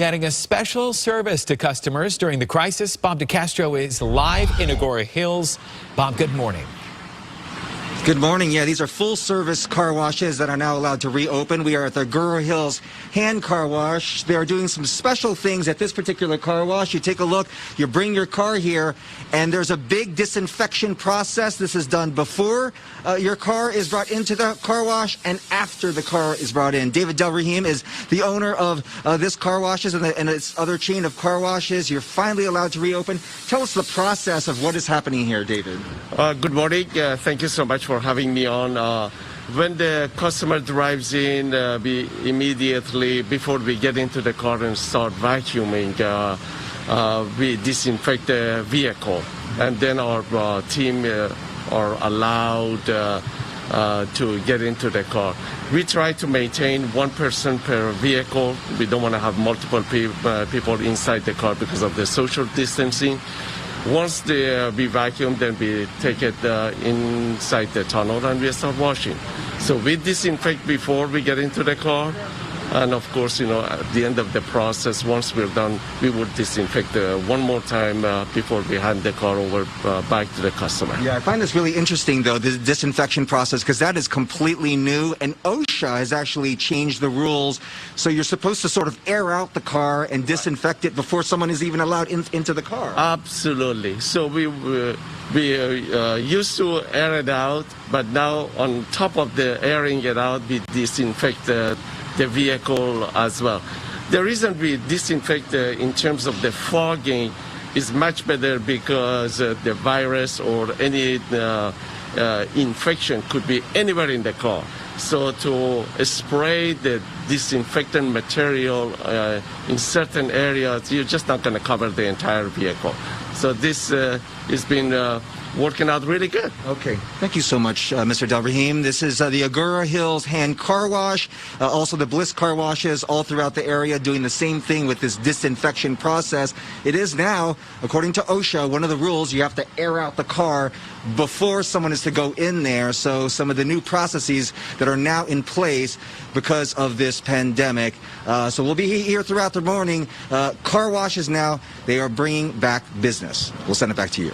Adding a special service to customers during the crisis. Bob DeCastro is live in Agoura Hills. Bob, good morning. Good morning. Yeah, these are full-service car washes that are now allowed to reopen. We are at the Agoura Hills Hand Car Wash. They are doing some special things at this particular car wash. You take a look, you bring your car here, and there's a big disinfection process. This is done before your car is brought into the car wash and after the car is brought in. David Delrahim is the owner of this car washes and its other chain of car washes. You're finally allowed to reopen. Tell us the process of what is happening here, David. Good morning. Thank you so much for having me on. When the customer drives in, we immediately, before we get into the car and start vacuuming, we disinfect the vehicle. And then our team are allowed to get into the car. We try to maintain one person per vehicle. We don't want to have multiple people inside the car because of the social distancing. Once we vacuum, then we take it inside the tunnel and we start washing. So we disinfect before we get into the car. And of course, at the end of the process, once we're done, we would disinfect one more time before we hand the car over back to the customer. Yeah, I find this really interesting, though, the disinfection process, because that is completely new. And OSHA has actually changed the rules. So you're supposed to sort of air out the car and disinfect it before someone is even allowed into the car. Absolutely. So we used to air it out, but now on top of the airing it out, we disinfect the vehicle as well. The reason we disinfect in terms of the fogging is much better because the virus or any infection could be anywhere in the car. So to spray the disinfectant material in certain areas, you're just not going to cover the entire vehicle. So this has been working out really good. Okay. Thank you so much, Mr. Delrahim. This is the Agoura Hills Hand Car Wash, also the Bliss Car Washes all throughout the area doing the same thing with this disinfection process. It is now, according to OSHA, one of the rules, you have to air out the car before someone is to go in there. So some of the new processes that are now in place because of this pandemic. So we'll be here throughout the morning. Car washes now, they are bringing back business. We'll send it back to you.